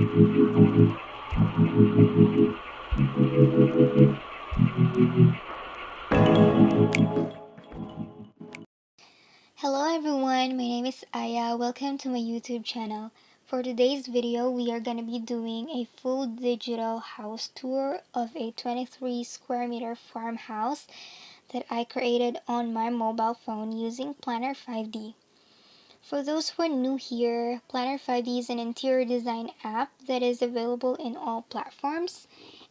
Hello everyone, my name is Ayah. Welcome to my YouTube channel. For today's video, we are going to be doing a full digital house tour of a 23 square meter farmhouse that I created on my mobile phone using Planner 5D. For those who are new here, Planner 5D is an interior design app that is available in all platforms: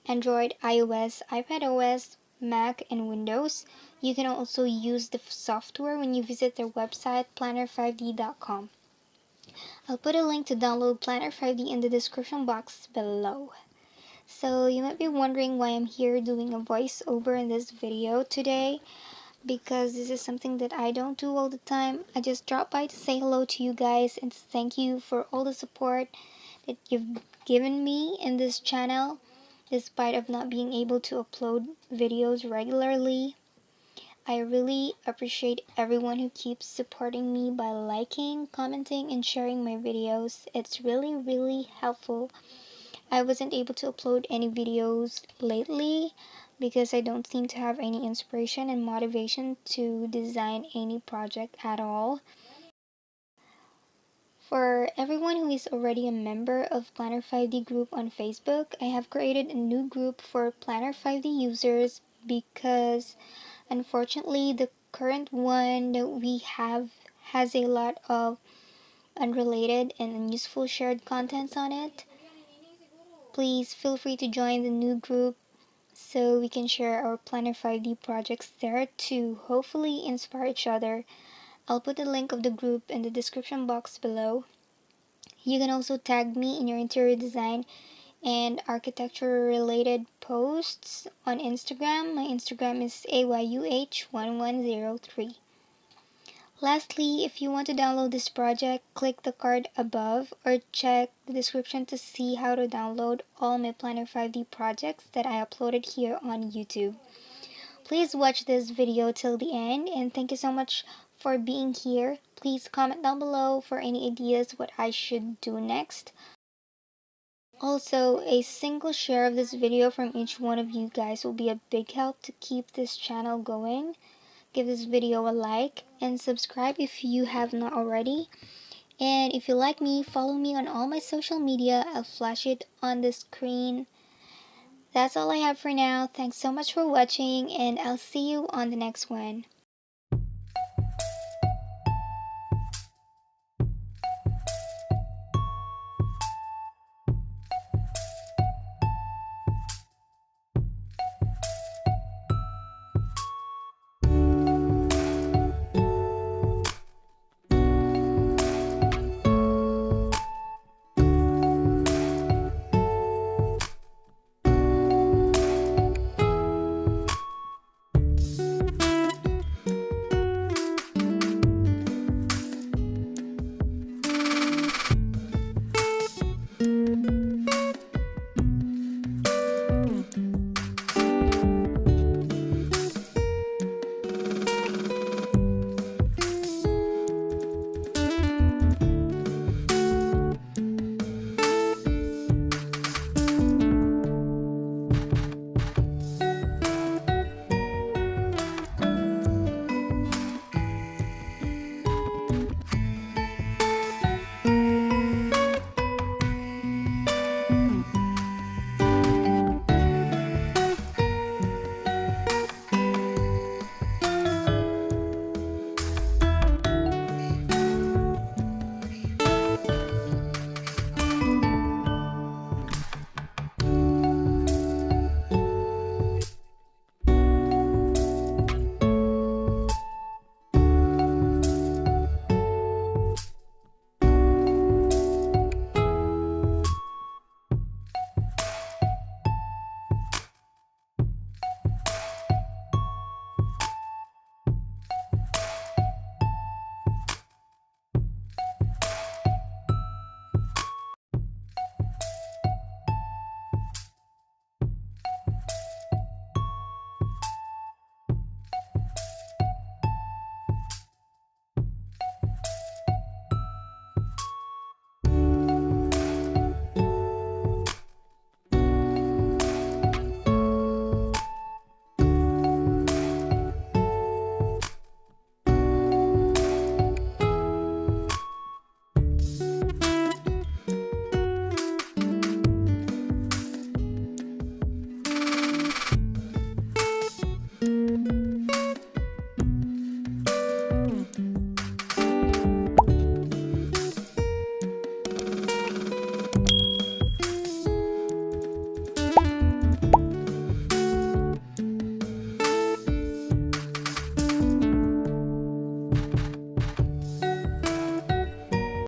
Android, iOS, iPadOS, Mac, and Windows. You can also use the software when you visit their website planner5d.com. I'll put a link to download Planner 5D in the description box below. So you might be wondering why I'm here doing a voiceover in this video today, because this is something that I don't do all the time. I just dropped by to say hello to you guys and to thank you for all the support that you've given me in this channel, despite of not being able to upload videos regularly. I really appreciate everyone who keeps supporting me by liking, commenting, and sharing my videos. It's really helpful. I wasn't able to upload any videos lately because I don't seem to have any inspiration and motivation to design any project at all. For everyone who is already a member of Planner 5D group on Facebook, I have created a new group for Planner 5D users because unfortunately the current one that we have has a lot of unrelated and unuseful shared contents on it. Please feel free to join the new group so we can share our Planner 5D projects there to hopefully inspire each other. I'll put the link of the group in the description box below. You can also tag me in your interior design and architecture related posts on Instagram. My Instagram is AYUH1103. Lastly, if you want to download this project, click the card above or check the description to see how to download all my Planner 5D projects that I uploaded here on YouTube. Please watch this video till the end, and thank you so much for being here. Please comment down below for any ideas what I should do next. Also, a single share of this video from each one of you guys will be a big help to keep this channel going. Give this video a like and subscribe if you have not already. And if you like me, follow me on all my social media. I'll flash it on the screen. That's all I have for now. Thanks so much for watching, and I'll see you on the next one.